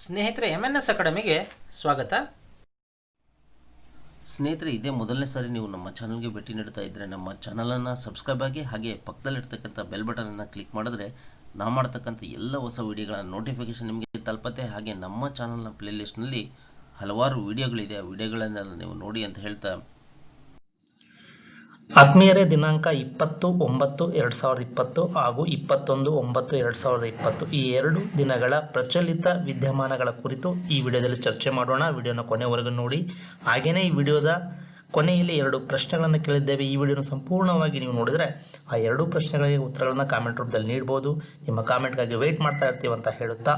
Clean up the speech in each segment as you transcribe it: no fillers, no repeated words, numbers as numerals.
ಸ್ನೇಹಿತರೆ MNS ಅಕಾಡೆಮಿಗೆ ಸ್ವಾಗತ. ಸ್ನೇಹಿತರೆ, ಇದೇ ಮೊದಲನೇ ಸಾರಿ ನೀವು ನಮ್ಮ ಚಾನಲ್ಗೆ ಭೇಟಿ ನೀಡ್ತಾ ಇದ್ದರೆ ನಮ್ಮ ಚಾನಲನ್ನು ಸಬ್ಸ್ಕ್ರೈಬ್ ಆಗಿ ಹಾಗೆ ಪಕ್ಕದಲ್ಲಿರ್ತಕ್ಕಂಥ ಬೆಲ್ ಬಟನನ್ನು ಕ್ಲಿಕ್ ಮಾಡಿದ್ರೆ ನಾವು ಮಾಡ್ತಕ್ಕಂಥ ಎಲ್ಲ ಹೊಸ ವಿಡಿಯೋಗಳ ನೋಟಿಫಿಕೇಷನ್ ನಿಮಗೆ ತಲುಪತ್ತೆ. ಹಾಗೆ ನಮ್ಮ ಚಾನಲ್ನ ಪ್ಲೇಲಿಸ್ಟ್ನಲ್ಲಿ ಹಲವಾರು ವಿಡಿಯೋಗಳಿದೆ, ಆ ವಿಡಿಯೋಗಳನ್ನೆಲ್ಲ ನೀವು ನೋಡಿ ಅಂತ ಹೇಳ್ತಾ, ಆತ್ಮೀಯರೇ, ದಿನಾಂಕ 20/9/2020 ಹಾಗೂ 21/9/2020 ಈ ಎರಡು ದಿನಗಳ ಪ್ರಚಲಿತ ವಿದ್ಯಮಾನಗಳ ಕುರಿತು ಈ ವಿಡಿಯೋದಲ್ಲಿ ಚರ್ಚೆ ಮಾಡೋಣ. ವಿಡಿಯೋನ ಕೊನೆವರೆಗೂ ನೋಡಿ. ಹಾಗೇನೇ ಈ ವಿಡಿಯೋದ ಕೊನೆಯಲ್ಲಿ ಎರಡು ಪ್ರಶ್ನೆಗಳನ್ನು ಕೇಳಿದ್ದೇವೆ. ಈ ವಿಡಿಯೋನ ಸಂಪೂರ್ಣವಾಗಿ ನೀವು ನೋಡಿದ್ರೆ ಆ ಎರಡು ಪ್ರಶ್ನೆಗಳಿಗೆ ಉತ್ತರಗಳನ್ನ ಕಾಮೆಂಟ್ ರೂಪದಲ್ಲಿ ನೀಡಬಹುದು. ನಿಮ್ಮ ಕಾಮೆಂಟ್ಗಾಗಿ ವೇಟ್ ಮಾಡ್ತಾ ಇರ್ತೀವಿ ಅಂತ ಹೇಳುತ್ತಾ,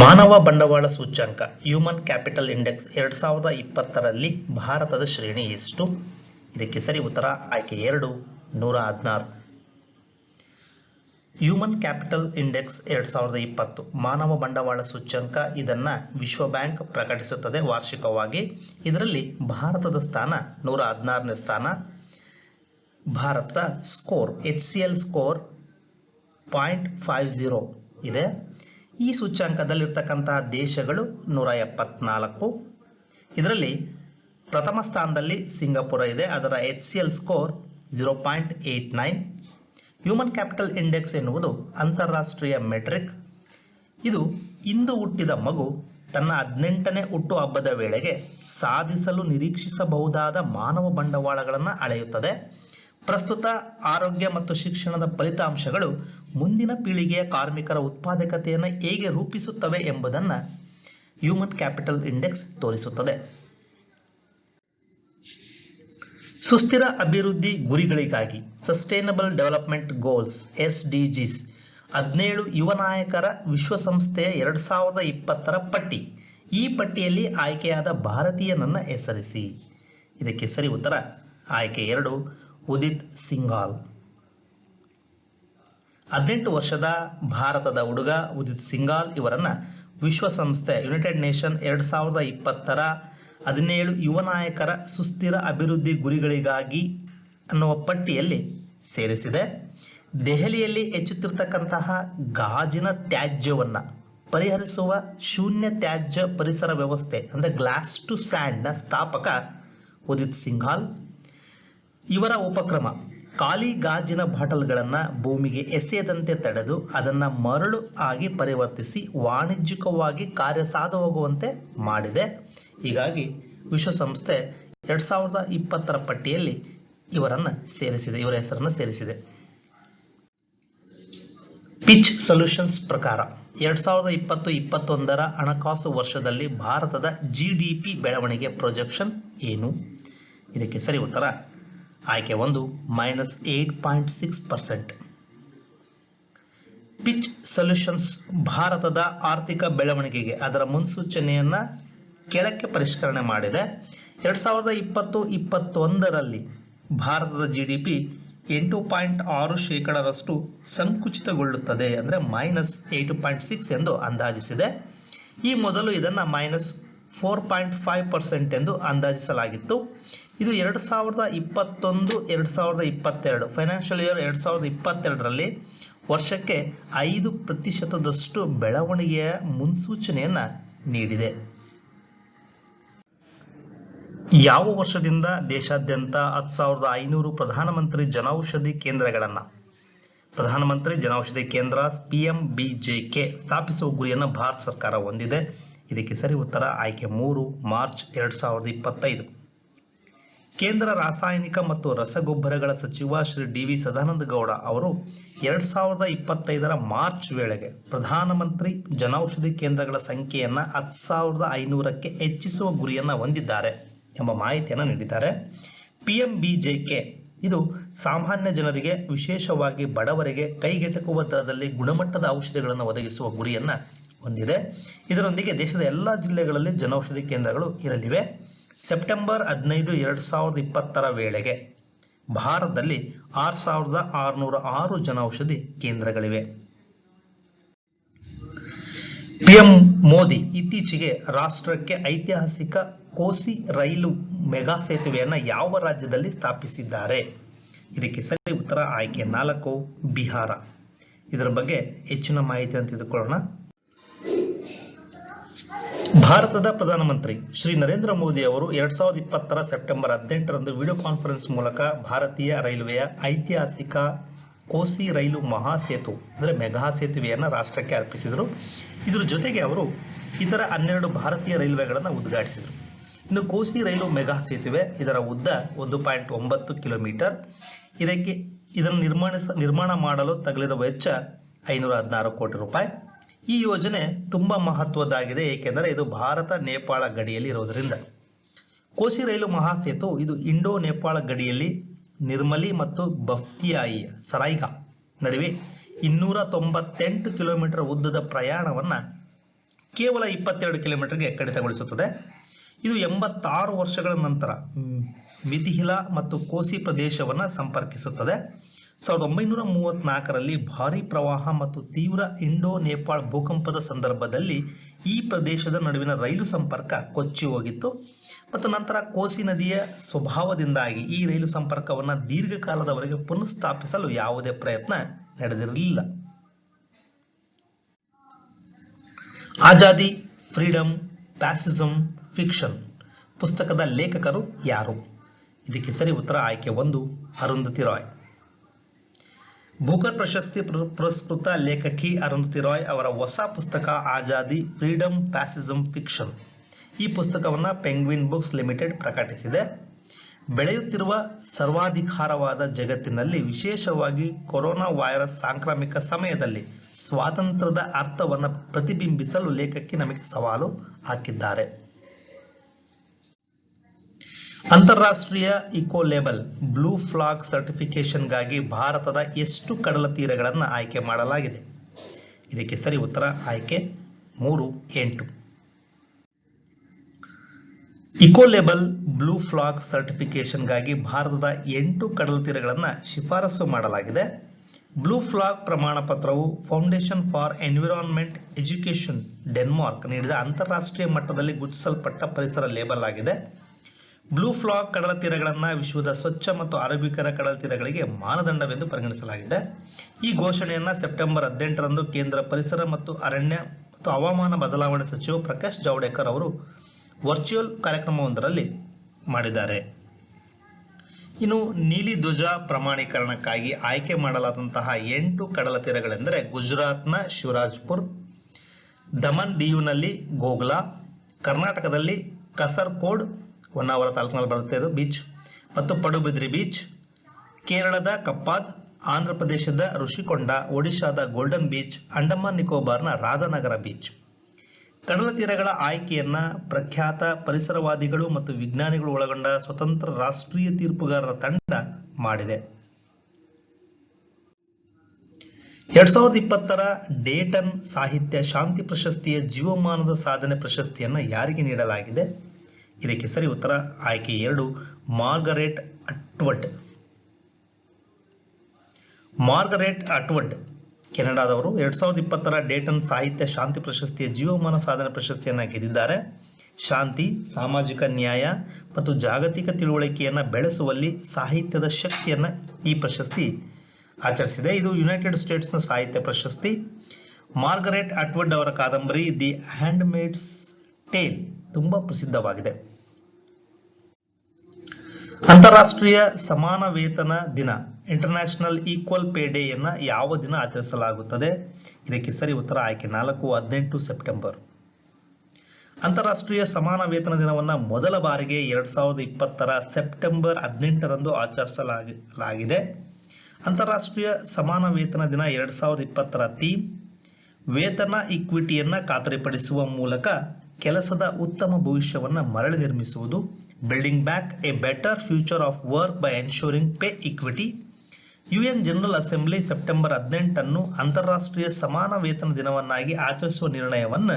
ಮಾನವ ಬಂಡವಾಳ ಸೂಚ್ಯಂಕ ಹ್ಯೂಮನ್ ಕ್ಯಾಪಿಟಲ್ ಇಂಡೆಕ್ಸ್ 2020ರಲ್ಲಿ ಭಾರತದ ಶ್ರೇಣಿ ಎಷ್ಟು? ಇದಕ್ಕೆ ಸರಿ ಉತ್ತರ ಆಯ್ಕೆ 2, 116. ಹ್ಯೂಮನ್ ಕ್ಯಾಪಿಟಲ್ ಇಂಡೆಕ್ಸ್ 2020 ಮಾನವ ಬಂಡವಾಳ ಸೂಚ್ಯಂಕ, ಇದನ್ನ ವಿಶ್ವ ಬ್ಯಾಂಕ್ ಪ್ರಕಟಿಸುತ್ತದೆ ವಾರ್ಷಿಕವಾಗಿ. ಇದರಲ್ಲಿ ಭಾರತದ ಸ್ಥಾನ 116ನೇ ಸ್ಥಾನ. ಭಾರತದ ಸ್ಕೋರ್ HCL ಸ್ಕೋರ್ 0.50 ಇದೆ. ಈ ಸೂಚ್ಯಂಕದಲ್ಲಿರ್ತಕ್ಕಂತಹ ದೇಶಗಳು 174. ಇದರಲ್ಲಿ ಪ್ರಥಮ ಸ್ಥಾನದಲ್ಲಿ ಸಿಂಗಾಪುರ ಇದೆ, ಅದರ HCL score 0.89. Human capital index ಎನ್ನುವುದು ಅಂತಾರಾಷ್ಟ್ರೀಯ ಮೆಟ್ರಿಕ್. ಇದು ಇಂದು ಹುಟ್ಟಿದ ಮಗು ತನ್ನ 18ನೇ ಹುಟ್ಟು ಹಬ್ಬದ ವೇಳೆಗೆ ಸಾಧಿಸಲು ನಿರೀಕ್ಷಿಸಬಹುದಾದ ಮಾನವ ಬಂಡವಾಳಗಳನ್ನು ಅಳೆಯುತ್ತದೆ. ಪ್ರಸ್ತುತ ಆರೋಗ್ಯ ಮತ್ತು ಶಿಕ್ಷಣದ ಫಲಿತಾಂಶಗಳು ಮುಂದಿನ ಪೀಳಿಗೆಯ ಕಾರ್ಮಿಕರ ಉತ್ಪಾದಕತೆಯನ್ನು ಹೇಗೆ ರೂಪಿಸುತ್ತವೆ ಎಂಬುದನ್ನು ಹ್ಯೂಮನ್ ಕ್ಯಾಪಿಟಲ್ ಇಂಡೆಕ್ಸ್ ತೋರಿಸುತ್ತದೆ. ಸುಸ್ಥಿರ ಅಭಿವೃದ್ಧಿ ಗುರಿಗಳಿಗಾಗಿ ಸಸ್ಟೈನಬಲ್ ಡೆವಲಪ್ಮೆಂಟ್ ಗೋಲ್ಸ್ SDGs 17 ಯುವ ನಾಯಕರ ವಿಶ್ವಸಂಸ್ಥೆಯ 2020ರ ಪಟ್ಟಿ. ಈ ಪಟ್ಟಿಯಲ್ಲಿ ಆಯ್ಕೆಯಾದ ಭಾರತೀಯನನ್ನ ಹೆಸರಿಸಿ. ಇದಕ್ಕೆ ಸರಿ ಉತ್ತರ ಆಯ್ಕೆ 2, ಉದಿತ್ ಸಿಂಘಾಲ್. 18 ವರ್ಷದ ಭಾರತದ ಹುಡುಗ ಉದಿತ್ ಸಿಂಘಾಲ್ ಇವರನ್ನ ವಿಶ್ವಸಂಸ್ಥೆ ಯುನೈಟೆಡ್ ನೇಷನ್ 2020ರ 17 ಯುವ ನಾಯಕರ ಸುಸ್ಥಿರ ಅಭಿವೃದ್ಧಿ ಗುರಿಗಳಿಗಾಗಿ ಅನ್ನುವ ಪಟ್ಟಿಯಲ್ಲಿ ಸೇರಿಸಿದೆ. ದೆಹಲಿಯಲ್ಲಿ ಹೆಚ್ಚುತ್ತಿರತಕ್ಕಂತಹ ಗಾಜಿನ ತ್ಯಾಜ್ಯವನ್ನ ಪರಿಹರಿಸುವ ಶೂನ್ಯ ತ್ಯಾಜ್ಯ ಪರಿಸರ ವ್ಯವಸ್ಥೆ ಅಂದ್ರೆ ಗ್ಲಾಸ್ ಟು ಸ್ಯಾಂಡ್ ನ ಸ್ಥಾಪಕ ಉದಿತ್ ಸಿಂಘಾಲ್. ಇವರ ಉಪಕ್ರಮ ಖಾಲಿ ಗಾಜಿನ ಬಾಟಲ್ಗಳನ್ನ ಭೂಮಿಗೆ ಎಸೆಯದಂತೆ ತಡೆದು ಅದನ್ನ ಮರಳು ಆಗಿ ಪರಿವರ್ತಿಸಿ ವಾಣಿಜ್ಯಿಕವಾಗಿ ಕಾರ್ಯಸಾಧುವಾಗುವಂತೆ ಮಾಡಿದೆ. ಹೀಗಾಗಿ ವಿಶ್ವಸಂಸ್ಥೆ 2020ರ ಪಟ್ಟಿಯಲ್ಲಿ ಇವರ ಹೆಸರನ್ನು ಸೇರಿಸಿದೆ. ಪಿಚ್ ಸೊಲ್ಯೂಷನ್ಸ್ ಪ್ರಕಾರ 2020-21ರ ಹಣಕಾಸು ವರ್ಷದಲ್ಲಿ ಭಾರತದ GDP ಬೆಳವಣಿಗೆ ಪ್ರೊಜೆಕ್ಷನ್ ಏನು? ಇದಕ್ಕೆ ಸರಿ ಉತ್ತರ ಆಯ್ಕೆ 1, -8.6%. ಪಿಚ್ ಸೊಲ್ಯೂಷನ್ಸ್ ಭಾರತದ ಆರ್ಥಿಕ ಬೆಳವಣಿಗೆಗೆ ಅದರ ಮುನ್ಸೂಚನೆಯನ್ನ ಕೆಳಕ್ಕೆ ಪರಿಷ್ಕರಣೆ ಮಾಡಿದೆ. 2020-21ರಲ್ಲಿ ಭಾರತದ GDP 8.6% ಸಂಕುಚಿತಗೊಳ್ಳುತ್ತದೆ, ಅಂದ್ರೆ -8.6 ಎಂದು ಅಂದಾಜಿಸಿದೆ. ಈ ಮೊದಲು ಇದನ್ನ -4.5% ಎಂದು ಅಂದಾಜಿಸಲಾಗಿತ್ತು. ಇದು 2021-2022 ಫೈನಾನ್ಷಿಯಲ್ ಇಯರ್ 2022ರಲ್ಲಿ ವರ್ಷಕ್ಕೆ 5% ಬೆಳವಣಿಗೆಯ ಮುನ್ಸೂಚನೆಯನ್ನ ನೀಡಿದೆ. ಯಾವ ವರ್ಷದಿಂದ ದೇಶಾದ್ಯಂತ 10,500 ಪ್ರಧಾನಮಂತ್ರಿ ಜನೌಷಧಿ ಕೇಂದ್ರ PMBJK ಸ್ಥಾಪಿಸುವ ಗುರಿಯನ್ನು ಭಾರತ ಸರ್ಕಾರ ಹೊಂದಿದೆ? ಇದಕ್ಕೆ ಸರಿ ಉತ್ತರ ಆಯ್ಕೆ 3, ಮಾರ್ಚ್ 2025. ಕೇಂದ್ರ ರಾಸಾಯನಿಕ ಮತ್ತು ರಸಗೊಬ್ಬರಗಳ ಸಚಿವ ಶ್ರೀ DV ಸದಾನಂದ ಗೌಡ ಅವರು 2025ರ ಮಾರ್ಚ್ ವೇಳೆಗೆ ಪ್ರಧಾನಮಂತ್ರಿ ಜನೌಷಧಿ ಕೇಂದ್ರಗಳ ಸಂಖ್ಯೆಯನ್ನ 10,500ಕ್ಕೆ ಹೆಚ್ಚಿಸುವ ಗುರಿಯನ್ನ ಹೊಂದಿದ್ದಾರೆ ಎಂಬ ಮಾಹಿತಿಯನ್ನು ನೀಡಿದ್ದಾರೆ. PMBJK ಇದು ಸಾಮಾನ್ಯ ಜನರಿಗೆ, ವಿಶೇಷವಾಗಿ ಬಡವರಿಗೆ ಕೈಗೆಟಕುವ ದರದಲ್ಲಿ ಗುಣಮಟ್ಟದ ಔಷಧಿಗಳನ್ನು ಒದಗಿಸುವ ಗುರಿಯನ್ನ ಹೊಂದಿದೆ. ಇದರೊಂದಿಗೆ ದೇಶದ ಎಲ್ಲಾ ಜಿಲ್ಲೆಗಳಲ್ಲಿ ಜನೌಷಧಿ ಕೇಂದ್ರಗಳು ಇರಲಿವೆ. ಸೆಪ್ಟೆಂಬರ್ 15, 2020ರ ವೇಳೆಗೆ ಭಾರತದಲ್ಲಿ 6,606 ಜನೌಷಧಿ ಕೇಂದ್ರಗಳಿವೆ. PM ಮೋದಿ ಇತ್ತೀಚೆಗೆ ರಾಷ್ಟ್ರಕ್ಕೆ ಐತಿಹಾಸಿಕ ಕೋಸಿ ರೈಲು ಮೆಗಾ ಸೇತುವೆಯನ್ನು ಯಾವ ರಾಜ್ಯದಲ್ಲಿ ಸ್ಥಾಪಿಸಿದ್ದಾರೆ? ಇದಕ್ಕೆ ಸರಿ ಉತ್ತರ ಆಯ್ಕೆ 4, ಬಿಹಾರ. ಇದರ ಬಗ್ಗೆ ಹೆಚ್ಚಿನ ಮಾಹಿತಿಯನ್ನು ತಿಳಿದುಕೊಳ್ಳೋಣ. ಭಾರತದ ಪ್ರಧಾನಮಂತ್ರಿ ಶ್ರೀ ನರೇಂದ್ರ ಮೋದಿ ಅವರು 2020 ಸೆಪ್ಟೆಂಬರ್ 18ರಂದು ವಿಡಿಯೋ ಕಾನ್ಫರೆನ್ಸ್ ಮೂಲಕ ಭಾರತೀಯ ರೈಲ್ವೆಯ ಐತಿಹಾಸಿಕ ಕೋಸಿ ರೈಲು ಮಹಾಸೇತು ಅಂದರೆ ಮೆಗಾ ಸೇತುವೆಯನ್ನು ರಾಷ್ಟ್ರಕ್ಕೆ ಅರ್ಪಿಸಿದರು. ಇದರ ಜೊತೆಗೆ ಅವರು ಇತರ 12 ಭಾರತೀಯ ರೈಲ್ವೆಗಳನ್ನು ಉದ್ಘಾಟಿಸಿದರು. ಇನ್ನು ಕೋಸಿ ರೈಲು ಮೆಗಾ ಸೇತುವೆ ಇದರ ಉದ್ದ 1.9 ಕಿಲೋಮೀಟರ್. ಇದನ್ನು ನಿರ್ಮಾಣ ಮಾಡಲು ತಗಲಿರುವ ವೆಚ್ಚ 516 ಕೋಟಿ ರೂಪಾಯಿ. ಈ ಯೋಜನೆ ತುಂಬಾ ಮಹತ್ವದ್ದಾಗಿದೆ, ಏಕೆಂದರೆ ಇದು ಭಾರತ ನೇಪಾಳ ಗಡಿಯಲ್ಲಿ ಇರುವುದರಿಂದ. ಕೋಸಿ ರೈಲು ಮಹಾಸೇತು ಇದು ಇಂಡೋ ನೇಪಾಳ ಗಡಿಯಲ್ಲಿ ನಿರ್ಮಲಿ ಮತ್ತು ಬಫ್ತಿಯಾಯಿ ಸರಾಯ್ಗಾ ನಡುವೆ 298 ಕಿಲೋಮೀಟರ್ ಉದ್ದದ ಪ್ರಯಾಣವನ್ನು ಕೇವಲ 22 ಕಿಲೋಮೀಟರ್ಗೆ ಕಡಿತಗೊಳಿಸುತ್ತದೆ. ಇದು 86 ವರ್ಷಗಳ ನಂತರ ಮಿಥಿಲಾ ಮತ್ತು ಕೋಸಿ ಪ್ರದೇಶವನ್ನು ಸಂಪರ್ಕಿಸುತ್ತದೆ. 1934ರಲ್ಲಿ ಭಾರೀ ಪ್ರವಾಹ ಮತ್ತು ತೀವ್ರ ಇಂಡೋ ನೇಪಾಳ ಭೂಕಂಪದ ಸಂದರ್ಭದಲ್ಲಿ ಈ ಪ್ರದೇಶದ ನಡುವಿನ ರೈಲು ಸಂಪರ್ಕ ಕೊಚ್ಚಿ ಹೋಗಿತ್ತು ಮತ್ತು ನಂತರ ಕೋಸಿ ನದಿಯ ಸ್ವಭಾವದಿಂದಾಗಿ ಈ ರೈಲು ಸಂಪರ್ಕವನ್ನು ದೀರ್ಘಕಾಲದವರೆಗೆ ಪುನಃಸ್ಥಾಪಿಸಲು ಯಾವುದೇ ಪ್ರಯತ್ನ ನಡೆದಿರಲಿಲ್ಲ. ಆಜಾದಿ, ಫ್ರೀಡಮ್, ಪ್ಯಾಸಿಸಮ್, ಫಿಕ್ಷನ್ ಪುಸ್ತಕದ ಲೇಖಕರು ಯಾರು? ಇದಕ್ಕೆ ಸರಿ ಉತ್ತರ ಆಯ್ಕೆ 1 ಅರುಂಧತಿ ರಾಯ್. ಬೂಕರ್ ಪ್ರಶಸ್ತಿ ಪುರಸ್ಕೃತ ಲೇಖಕಿ ಅರುಂಧತಿ ರಾಯ್ ಅವರ ಹೊಸ ಪುಸ್ತಕ ಆಜಾದಿ, ಫ್ರೀಡಮ್, ಪ್ಯಾಸಿಸಮ್, ಫಿಕ್ಷನ್. ಈ ಪುಸ್ತಕವನ್ನು ಪೆಂಗ್ವಿನ್ ಬುಕ್ಸ್ ಲಿಮಿಟೆಡ್ ಪ್ರಕಟಿಸಿದೆ. ಬೆಳೆಯುತ್ತಿರುವ ಸರ್ವಾಧಿಕಾರವಾದ ಜಗತ್ತಿನಲ್ಲಿ ವಿಶೇಷವಾಗಿ ಕೊರೋನಾ ವೈರಸ್ ಸಾಂಕ್ರಾಮಿಕ ಸಮಯದಲ್ಲಿ ಸ್ವಾತಂತ್ರ್ಯದ ಅರ್ಥವನ್ನು ಪ್ರತಿಬಿಂಬಿಸಲು ಲೇಖಕಿ ನಮಗೆ ಸವಾಲು ಹಾಕಿದ್ದಾರೆ. ಅಂತಾರಾಷ್ಟ್ರೀಯ ಇಕೋ ಲೇಬಲ್ ಬ್ಲೂ ಫ್ಲಾಗ್ ಸರ್ಟಿಫಿಕೇಶನ್ಗಾಗಿ ಭಾರತದ ಎಷ್ಟು ಕಡಲ ತೀರಗಳನ್ನು ಆಯ್ಕೆ ಮಾಡಲಾಗಿದೆ? ಇದಕ್ಕೆ ಸರಿ ಉತ್ತರ ಆಯ್ಕೆ 3 8. ಇಕೋ ಲೇಬಲ್ ಬ್ಲೂ ಫ್ಲಾಗ್ ಸರ್ಟಿಫಿಕೇಶನ್ಗಾಗಿ ಭಾರತದ 8 ಕಡಲ ತೀರಗಳನ್ನು ಶಿಫಾರಸು ಮಾಡಲಾಗಿದೆ. ಬ್ಲೂ ಫ್ಲಾಗ್ ಪ್ರಮಾಣ ಪತ್ರವು foundation for environment education Denmark ನೀಡಿದ ಅಂತಾರಾಷ್ಟ್ರೀಯ ಮಟ್ಟದಲ್ಲಿ ಗುರುತಿಸಲ್ಪಟ್ಟ ಪರಿಸರ ಲೇಬಲ್ ಆಗಿದೆ. ಬ್ಲೂ ಫ್ಲಾಗ್ ಕಡಲ ತೀರಗಳನ್ನು ವಿಶ್ವದ ಸ್ವಚ್ಛ ಮತ್ತು ಆರೋಗ್ಯಕರ ಕಡಲ ತೀರಗಳಿಗೆ ಮಾನದಂಡವೆಂದು ಪರಿಗಣಿಸಲಾಗಿದೆ. ಈ ಘೋಷಣೆಯನ್ನು ಸೆಪ್ಟೆಂಬರ್ 18ರಂದು ಕೇಂದ್ರ ಪರಿಸರ ಮತ್ತು ಅರಣ್ಯ ಮತ್ತು ಹವಾಮಾನ ಬದಲಾವಣೆ ಸಚಿವ ಪ್ರಕಾಶ್ ಜಾವಡೇಕರ್ ಅವರು ವರ್ಚುವಲ್ ಕಾರ್ಯಕ್ರಮವೊಂದರಲ್ಲಿ ಮಾಡಿದ್ದಾರೆ. ಇನ್ನು ನೀಲಿ ಧ್ವಜ ಪ್ರಮಾಣೀಕರಣಕ್ಕಾಗಿ ಆಯ್ಕೆ ಮಾಡಲಾದಂತಹ 8 ಕಡಲ ತೀರಗಳೆಂದರೆ ಗುಜರಾತ್ನ ಶಿವರಾಜ್ಪುರ್, ದಮನ್ ಡಿಯುನಲ್ಲಿ ಗೋಗ್ಲಾ, ಕರ್ನಾಟಕದಲ್ಲಿ ಕಸರ್ಕೋಡ್ ಹೊನ್ನಾವರ ತಾಲೂಕಿನಲ್ಲಿ ಬರುತ್ತೆ ಇದು ಬೀಚ್ ಮತ್ತು ಪಡುಬಿದ್ರಿ ಬೀಚ್, ಕೇರಳದ ಕಪ್ಪಾದ್, ಆಂಧ್ರ ಪ್ರದೇಶದ ಋಷಿಕೊಂಡ, ಒಡಿಶಾದ golden beach, Andaman ನಿಕೋಬಾರ್ನ Radhanagar beach. ಕಡಲ ತೀರಗಳ ಆಯ್ಕೆಯನ್ನ ಪ್ರಖ್ಯಾತ ಪರಿಸರವಾದಿಗಳು ಮತ್ತು ವಿಜ್ಞಾನಿಗಳು ಒಳಗೊಂಡ ಸ್ವತಂತ್ರ ರಾಷ್ಟ್ರೀಯ ತೀರ್ಪುಗಾರರ ತಂಡ ಮಾಡಿದೆ. 2020ರ ಡೇಟನ್ ಸಾಹಿತ್ಯ ಶಾಂತಿ ಪ್ರಶಸ್ತಿಯ ಜೀವಮಾನದ ಸಾಧನೆ ಪ್ರಶಸ್ತಿಯನ್ನು ಯಾರಿಗೆ ನೀಡಲಾಗಿದೆ? ಇದಕ್ಕೆ ಸರಿ ಉತ್ತರ ಆಯ್ಕೆ 2 ಮಾರ್ಗರೆಟ್ ಅಟ್ವುಡ್. ಮಾರ್ಗರೆಟ್ ಅಟ್ವುಡ್ ಕೆನಡಾದವರು 2020ರ ಡೇಟನ್ ಸಾಹಿತ್ಯ ಶಾಂತಿ ಪ್ರಶಸ್ತಿಯ ಜೀವಮಾನ ಸಾಧನೆ ಪ್ರಶಸ್ತಿಯನ್ನು ಗೆದ್ದಿದ್ದಾರೆ. ಶಾಂತಿ, ಸಾಮಾಜಿಕ ನ್ಯಾಯ ಮತ್ತು ಜಾಗತಿಕ ತಿಳುವಳಿಕೆಯನ್ನು ಬೆಳೆಸುವಲ್ಲಿ ಸಾಹಿತ್ಯದ ಶಕ್ತಿಯನ್ನು ಈ ಪ್ರಶಸ್ತಿ ಆಚರಿಸಿದೆ. ಇದು ಯುನೈಟೆಡ್ ಸ್ಟೇಟ್ಸ್ನ ಸಾಹಿತ್ಯ ಪ್ರಶಸ್ತಿ. ಮಾರ್ಗರೆಟ್ ಅಟ್ವುಡ್ ಅವರ ಕಾದಂಬರಿ ದಿ ಹ್ಯಾಂಡ್ಮೇಡ್ಸ್ ಟೇಲ್ ತುಂಬಾ ಪ್ರಸಿದ್ಧವಾಗಿದೆ. ಅಂತಾರಾಷ್ಟ್ರೀಯ ಸಮಾನ ವೇತನ ದಿನ ಇಂಟರ್ನ್ಯಾಷನಲ್ ಈಕ್ವಲ್ ಪೇ ಡೇ ಯನ್ನು ಯಾವ ದಿನ ಆಚರಿಸಲಾಗುತ್ತದೆ? ಇದಕ್ಕೆ ಸರಿ ಉತ್ತರ ಆಯ್ಕೆ 4 18 ಸೆಪ್ಟೆಂಬರ್. ಅಂತಾರಾಷ್ಟ್ರೀಯ ಸಮಾನ ವೇತನ ದಿನವನ್ನು ಮೊದಲ ಬಾರಿಗೆ 2020ರ ಸೆಪ್ಟೆಂಬರ್ 18ರಂದು ಆಚರಿಸಲಾಗಿದೆ. ಅಂತಾರಾಷ್ಟ್ರೀಯ ಸಮಾನ ವೇತನ ದಿನ 2020ರ ಥೀಮ್ ವೇತನ ಇಕ್ವಿಟಿಯನ್ನು ಖಾತರಿಪಡಿಸುವ ಮೂಲಕ ಕೆಲಸದ ಉತ್ತಮ ಭವಿಷ್ಯವನ್ನು ಮರಳಿ ನಿರ್ಮಿಸುವುದು. Building back a better future of work by ensuring pay equity. UN general assembly September 18ಅನ್ನು ಅಂತಾರಾಷ್ಟ್ರೀಯ ಸಮಾನ ವೇತನ ದಿನವನ್ನಾಗಿ ಆಚರಿಸುವ ನಿರ್ಣಯವನ್ನು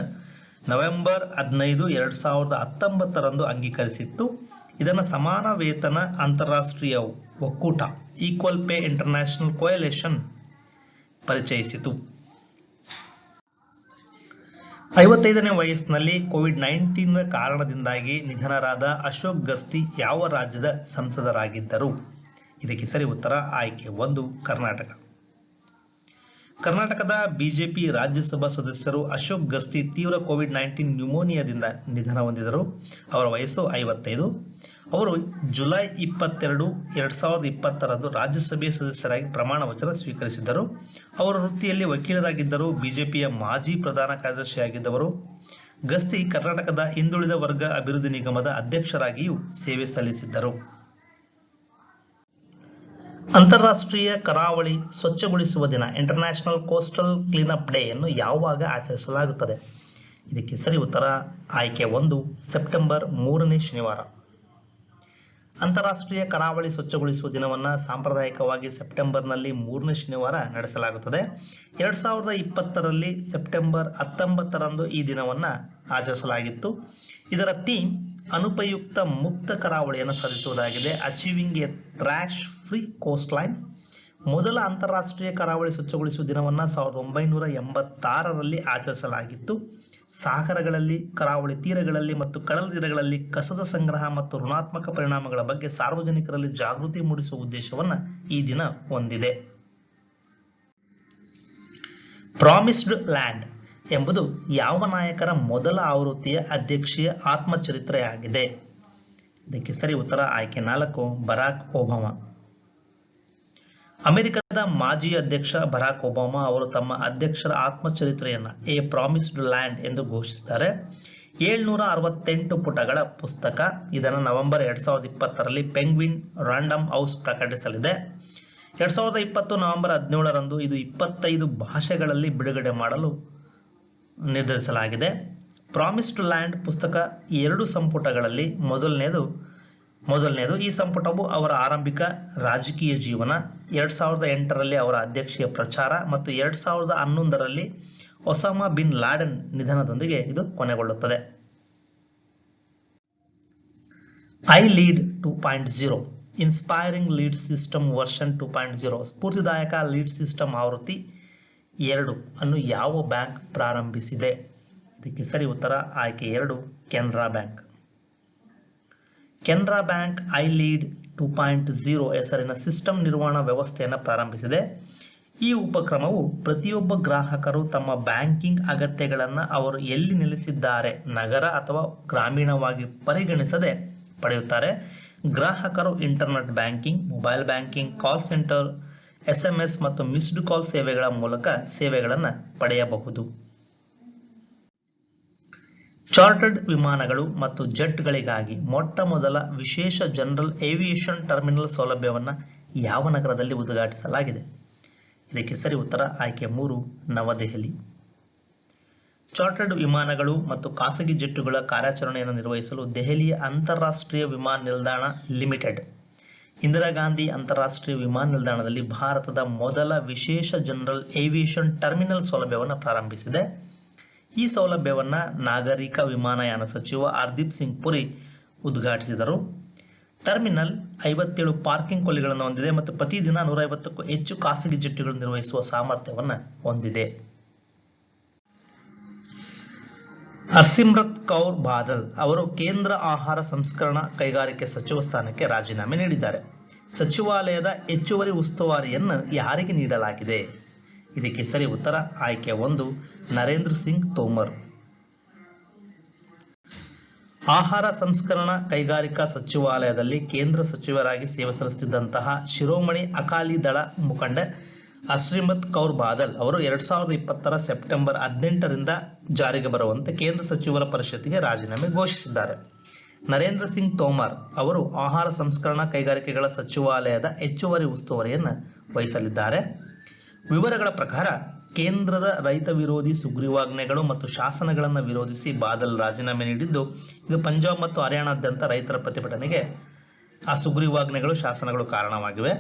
ನವೆಂಬರ್ 15 2019ರಂದು ಅಂಗೀಕರಿಸಿತ್ತು. ಇದನ್ನು ಸಮಾನ ವೇತನ ಅಂತಾರಾಷ್ಟ್ರೀಯ ಒಕ್ಕೂಟ ಈಕ್ವಲ್ ಪೇ ಇಂಟರ್ನ್ಯಾಷನಲ್ ಕೋಯಲೇಷನ್ ಪರಿಚಯಿಸಿತು. 55ನೇ ವಯಸ್ಸಿನಲ್ಲಿ ಕೋವಿಡ್-19 ಕಾರಣದಿಂದಾಗಿ ನಿಧನರಾದ ಅಶೋಕ್ ಗಸ್ತಿ ಯಾವ ರಾಜ್ಯದ ಸಂಸದರಾಗಿದ್ದರು? ಇದಕ್ಕೆ ಸರಿ ಉತ್ತರ ಆಯ್ಕೆ 1 ಕರ್ನಾಟಕ. ಕರ್ನಾಟಕದ ಬಿಜೆಪಿ ರಾಜ್ಯಸಭಾ ಸದಸ್ಯರು ಅಶೋಕ್ ಗಸ್ತಿ ತೀವ್ರ ಕೋವಿಡ್-19 ನ್ಯೂಮೋನಿಯಾದಿಂದ ನಿಧನ ಹೊಂದಿದರು. ಅವರ ವಯಸ್ಸು 55. ಅವರು ಜುಲೈ 22, 2020 ರಾಜ್ಯಸಭೆಯ ಸದಸ್ಯರಾಗಿ ಪ್ರಮಾಣ ವಚನ ಸ್ವೀಕರಿಸಿದ್ದರು. ಅವರು ವೃತ್ತಿಯಲ್ಲಿ ವಕೀಲರಾಗಿದ್ದರು. ಬಿಜೆಪಿಯ ಮಾಜಿ ಪ್ರಧಾನ ಕಾರ್ಯದರ್ಶಿಯಾಗಿದ್ದವರು. ಗಸ್ತಿ ಕರ್ನಾಟಕದ ಹಿಂದುಳಿದ ವರ್ಗ ಅಭಿವೃದ್ಧಿ ನಿಗಮದ ಅಧ್ಯಕ್ಷರಾಗಿಯೂ ಸೇವೆ ಸಲ್ಲಿಸಿದ್ದರು. ಅಂತಾರಾಷ್ಟ್ರೀಯ ಕರಾವಳಿ ಸ್ವಚ್ಛಗೊಳಿಸುವ ದಿನ ಇಂಟರ್ನ್ಯಾಷನಲ್ ಕೋಸ್ಟಲ್ ಕ್ಲೀನಪ್ ಡೇ ಯನ್ನು ಯಾವಾಗ ಆಚರಿಸಲಾಗುತ್ತದೆ? ಇದಕ್ಕೆ ಸರಿ ಉತ್ತರ ಆಯ್ಕೆ 1 ಸೆಪ್ಟೆಂಬರ್ 3ನೇ ಶನಿವಾರ. ಅಂತಾರಾಷ್ಟ್ರೀಯ ಕರಾವಳಿ ಸ್ವಚ್ಛಗೊಳಿಸುವ ದಿನವನ್ನು ಸಾಂಪ್ರದಾಯಿಕವಾಗಿ ಸೆಪ್ಟೆಂಬರ್ನಲ್ಲಿ 3ನೇ ಶನಿವಾರ ನಡೆಸಲಾಗುತ್ತದೆ. 2020ರಲ್ಲಿ ಸೆಪ್ಟೆಂಬರ್ 19ರಂದು ಈ ದಿನವನ್ನು ಆಚರಿಸಲಾಗಿತ್ತು. ಇದರ ಥೀಮ್ ಅನುಪಯುಕ್ತ ಮುಕ್ತ ಕರಾವಳಿಯನ್ನು ಸಾಧಿಸುವುದಾಗಿದೆ. Achieving a trash free coastline. ಮೊದಲ ಅಂತಾರಾಷ್ಟ್ರೀಯ ಕರಾವಳಿ ಸ್ವಚ್ಛಗೊಳಿಸುವ ದಿನವನ್ನು 1986ರಲ್ಲಿ ಆಚರಿಸಲಾಗಿತ್ತು. ಸಾಗರಗಳಲ್ಲಿ, ಕರಾವಳಿ ತೀರಗಳಲ್ಲಿ ಮತ್ತು ಕಡಲ ತೀರಗಳಲ್ಲಿ ಕಸದ ಸಂಗ್ರಹ ಮತ್ತು ಋಣಾತ್ಮಕ ಪರಿಣಾಮಗಳ ಬಗ್ಗೆ ಸಾರ್ವಜನಿಕರಲ್ಲಿ ಜಾಗೃತಿ ಮೂಡಿಸುವ ಉದ್ದೇಶವನ್ನು ಈ ದಿನ ಹೊಂದಿದೆ. ಪ್ರಾಮಿಸ್ಡ್ ಲ್ಯಾಂಡ್ ಎಂಬುದು ಯಾವ ನಾಯಕರ ಮೊದಲ ಆವೃತ್ತಿಯ ಅಧ್ಯಕ್ಷೀಯ ಆತ್ಮಚರಿತ್ರೆಯಾಗಿದೆ? ಇದಕ್ಕೆ ಸರಿ ಉತ್ತರ ಆಯ್ಕೆ 4 ಬರಾಕ್ ಒಬಾಮಾ. ಅಮೆರಿಕದ ಮಾಜಿ ಅಧ್ಯಕ್ಷ ಬರಾಕ್ ಒಬಾಮಾ ಅವರು ತಮ್ಮ ಅಧ್ಯಕ್ಷರ ಆತ್ಮಚರಿತ್ರೆಯನ್ನು ಎ ಪ್ರಾಮಿಸ್ಡ್ ಲ್ಯಾಂಡ್ ಎಂದು ಘೋಷಿಸಿದ್ದಾರೆ. 768 ಪುಟಗಳ ಪುಸ್ತಕ. ಇದನ್ನು ನವೆಂಬರ್ 2020ರಲ್ಲಿ ಪೆಂಗ್ವಿನ್ ರಾಂಡಮ್ ಹೌಸ್ ಪ್ರಕಟಿಸಲಿದೆ. 2020 ನವೆಂಬರ್ 17ರಂದು ಇದು 25 ಭಾಷೆಗಳಲ್ಲಿ ಬಿಡುಗಡೆ ಮಾಡಲು ನಿರ್ಧರಿಸಲಾಗಿದೆ. ಪ್ರಾಮಿಸ್ಡ್ ಲ್ಯಾಂಡ್ ಪುಸ್ತಕ 2 ಸಂಪುಟಗಳಲ್ಲಿ ಮೊದಲನೆಯದು ಈ ಸಂಪುಟವು ಅವರ ಆರಂಭಿಕ ರಾಜಕೀಯ ಜೀವನ, 2008ರಲ್ಲಿ ಅವರ ಅಧ್ಯಕ್ಷೀಯ ಪ್ರಚಾರ ಮತ್ತು 2011ರಲ್ಲಿ ಒಸಾಮಾ ಬಿನ್ ಲಾಡೆನ್ ನಿಧನದೊಂದಿಗೆ ಇದು ಕೊನೆಗೊಳ್ಳುತ್ತದೆ. I lead 2.0 inspiring lead system version 2.0 ಸ್ಫೂರ್ತಿದಾಯಕ ಲೀಡ್ ಸಿಸ್ಟಮ್ ಆವೃತ್ತಿ 2 ಅನ್ನು ಯಾವ ಬ್ಯಾಂಕ್ ಪ್ರಾರಂಭಿಸಿದೆ? ಇದಕ್ಕೆ ಸರಿ ಉತ್ತರ ಆಯ್ಕೆ 2 Canara bank. Canara bank I lead 2.0 ಹೆಸರಿನ ಸಿಸ್ಟಮ್ ನಿರ್ವಹಣಾ ವ್ಯವಸ್ಥೆಯನ್ನು ಪ್ರಾರಂಭಿಸಿದೆ. ಈ ಉಪಕ್ರಮವು ಪ್ರತಿಯೊಬ್ಬ ಗ್ರಾಹಕರು ತಮ್ಮ ಬ್ಯಾಂಕಿಂಗ್ ಅಗತ್ಯಗಳನ್ನು ಅವರು ಎಲ್ಲಿ ನೆಲೆಸಿದ್ದಾರೆ, ನಗರ ಅಥವಾ ಗ್ರಾಮೀಣವಾಗಿ ಪರಿಗಣಿಸದೆ ಪಡೆಯುತ್ತಾರೆ. ಗ್ರಾಹಕರು internet banking, mobile banking, call centre, SMS ಮತ್ತು ಮಿಸ್ಡ್ ಕಾಲ್ ಸೇವೆಗಳ ಮೂಲಕ ಸೇವೆಗಳನ್ನು ಪಡೆಯಬಹುದು. ಚಾರ್ಟರ್ಡ್ ವಿಮಾನಗಳು ಮತ್ತು ಜೆಟ್ಗಳಿಗಾಗಿ ಮೊಟ್ಟ ಮೊದಲ ವಿಶೇಷ ಜನರಲ್ ಏವಿಯೇಷನ್ ಟರ್ಮಿನಲ್ ಸೌಲಭ್ಯವನ್ನು ಯಾವ ನಗರದಲ್ಲಿ ಉದ್ಘಾಟಿಸಲಾಗಿದೆ? ಇದಕ್ಕೆ ಸರಿ ಉತ್ತರ ಆಯ್ಕೆ 3 ನವದೆಹಲಿ. ಚಾರ್ಟರ್ಡ್ ವಿಮಾನಗಳು ಮತ್ತು ಖಾಸಗಿ ಜೆಟ್ಟುಗಳ ಕಾರ್ಯಾಚರಣೆಯನ್ನು ನಿರ್ವಹಿಸಲು ದೆಹಲಿಯ ಅಂತಾರಾಷ್ಟ್ರೀಯ ವಿಮಾನ ನಿಲ್ದಾಣ ಲಿಮಿಟೆಡ್ ಇಂದಿರಾ ಗಾಂಧಿ ಅಂತಾರಾಷ್ಟ್ರೀಯ ವಿಮಾನ ನಿಲ್ದಾಣದಲ್ಲಿ ಭಾರತದ ಮೊದಲ ವಿಶೇಷ ಜನರಲ್ ಏವಿಯೇಷನ್ ಟರ್ಮಿನಲ್ ಸೌಲಭ್ಯವನ್ನು ಪ್ರಾರಂಭಿಸಿದೆ. ಈ ಸೌಲಭ್ಯವನ್ನು ನಾಗರಿಕ ವಿಮಾನಯಾನ ಸಚಿವ ಹರ್ದೀಪ್ ಸಿಂಗ್ ಪುರಿ ಉದ್ಘಾಟಿಸಿದರು. ಟರ್ಮಿನಲ್ 57 ಪಾರ್ಕಿಂಗ್ ಕೊಲ್ಲಿಗಳನ್ನು ಹೊಂದಿದೆ ಮತ್ತು ಪ್ರತಿದಿನ 150ಕ್ಕೂ ಹೆಚ್ಚು ಖಾಸಗಿ ಜೆಟ್ಟುಗಳನ್ನು ನಿರ್ವಹಿಸುವ ಸಾಮರ್ಥ್ಯವನ್ನು ಹೊಂದಿದೆ. ಹರ್ಸಿಮ್ರತ್ ಕೌರ್ ಬಾದಲ್ ಅವರು ಕೇಂದ್ರ ಆಹಾರ ಸಂಸ್ಕರಣಾ ಕೈಗಾರಿಕೆ ಸಚಿವ ಸ್ಥಾನಕ್ಕೆ ರಾಜೀನಾಮೆ ನೀಡಿದ್ದಾರೆ. ಸಚಿವಾಲಯದ ಹೆಚ್ಚುವರಿ ಉಸ್ತುವಾರಿಯನ್ನು ಯಾರಿಗೆ ನೀಡಲಾಗಿದೆ? ಇದಕ್ಕೆ ಸರಿ ಉತ್ತರ ಆಯ್ಕೆ 1 ನರೇಂದ್ರ ಸಿಂಗ್ ತೋಮರ್. ಆಹಾರ ಸಂಸ್ಕರಣಾ ಕೈಗಾರಿಕಾ ಸಚಿವಾಲಯದಲ್ಲಿ ಕೇಂದ್ರ ಸಚಿವರಾಗಿ ಸೇವೆ ಸಲ್ಲಿಸುತ್ತಿದ್ದಂತಹ ಶಿರೋಮಣಿ ಅಕಾಲಿ ದಳ ಮುಖಂಡ ಹರ್ಸಿಮ್ರತ್ ಕೌರ್ ಬಾದಲ್ ಅವರು 2020 ಸೆಪ್ಟೆಂಬರ್ 18ರಿಂದ ಜಾರಿಗೆ ಬರುವಂತೆ ಕೇಂದ್ರ ಸಚಿವರ ಪರಿಷತ್ತಿಗೆ ರಾಜೀನಾಮೆ ಘೋಷಿಸಿದ್ದಾರೆ. ನರೇಂದ್ರ ಸಿಂಗ್ ತೋಮರ್ ಅವರು ಆಹಾರ ಸಂಸ್ಕರಣಾ ಕೈಗಾರಿಕೆಗಳ ಸಚಿವಾಲಯದ ಹೆಚ್ಚುವರಿ ಉಸ್ತುವಾರಿಯನ್ನು ವಹಿಸಲಿದ್ದಾರೆ. ವಿವರಗಳ ಪ್ರಕಾರ ಕೇಂದ್ರದ ರೈತ ವಿರೋಧಿ ಸುಗ್ರೀವಾಜ್ಞೆಗಳು ಮತ್ತು ಶಾಸನಗಳನ್ನು ವಿರೋಧಿಸಿ ಬಾದಲ್ ರಾಜೀನಾಮೆ ನೀಡಿದ್ದು, ಇದು ಪಂಜಾಬ್ ಮತ್ತು ಹರಿಯಾಣಾದ್ಯಂತ ರೈತರ ಪ್ರತಿಭಟನೆಗೆ ಆ ಸುಗ್ರೀವಾಜ್ಞೆಗಳು, ಶಾಸನಗಳು ಕಾರಣವಾಗಿವೆ.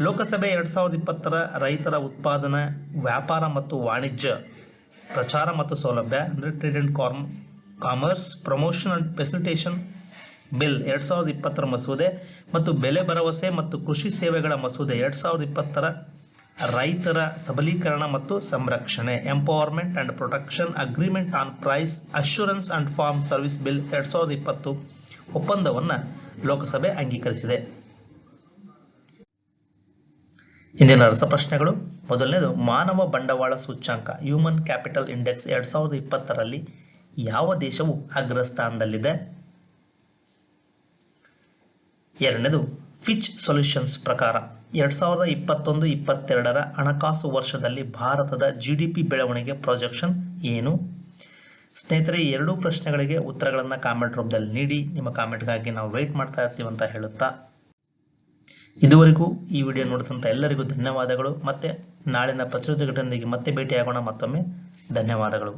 ಲೋಕಸಭೆ 2020 ರೈತರ ಉತ್ಪಾದನಾ, ವ್ಯಾಪಾರ ಮತ್ತು ವಾಣಿಜ್ಯ ಪ್ರಚಾರ ಮತ್ತು ಸೌಲಭ್ಯ ಅಂದರೆ trade and commerce promotion and facilitation bill 2020 ಮಸೂದೆ ಮತ್ತು ಬೆಲೆ ಭರವಸೆ ಮತ್ತು ಕೃಷಿ ಸೇವೆಗಳ ಮಸೂದೆ 2020 ರೈತರ ಸಬಲೀಕರಣ ಮತ್ತು ಸಂರಕ್ಷಣೆ empowerment and protection agreement on price assurance and farm service bill 2020 ಒಪ್ಪಂದವನ್ನು ಲೋಕಸಭೆ ಅಂಗೀಕರಿಸಿದೆ. ಇಂದಿನ ರಸಪ್ರಶ್ನೆಗಳು: ಮೊದಲನೇದು ಮಾನವ ಬಂಡವಾಳ ಸೂಚ್ಯಂಕ ಹ್ಯೂಮನ್ ಕ್ಯಾಪಿಟಲ್ ಇಂಡೆಕ್ಸ್ 2020ರಲ್ಲಿ ಯಾವ ದೇಶವು ಅಗ್ರಸ್ಥಾನದಲ್ಲಿದೆ? ಎರಡನೇದು ಫಿಚ್ ಸೊಲ್ಯೂಷನ್ಸ್ ಪ್ರಕಾರ 2021-22ರ ಹಣಕಾಸು ವರ್ಷದಲ್ಲಿ ಭಾರತದ GDP ಬೆಳವಣಿಗೆ ಪ್ರೊಜೆಕ್ಷನ್ ಏನು? ಸ್ನೇಹಿತರೆ, ಈ ಎರಡೂ ಪ್ರಶ್ನೆಗಳಿಗೆ ಉತ್ತರಗಳನ್ನು ಕಾಮೆಂಟ್ ರೂಪದಲ್ಲಿ ನೀಡಿ. ನಿಮ್ಮ ಕಾಮೆಂಟ್ಗಾಗಿ ನಾವು ವೆಯ್ಟ್ ಮಾಡ್ತಾ ಇರ್ತೀವಿ ಅಂತ ಹೇಳುತ್ತಾ ಇದುವರೆಗೂ ಈ ವಿಡಿಯೋ ನೋಡಿದಂಥ ಎಲ್ಲರಿಗೂ ಧನ್ಯವಾದಗಳು. ಮತ್ತೆ ನಾಳಿನ ಪ್ರಚಲಿತ ಘಟನೆಯೊಂದಿಗೆ ಮತ್ತೆ ಭೇಟಿಯಾಗೋಣ. ಮತ್ತೊಮ್ಮೆ ಧನ್ಯವಾದಗಳು.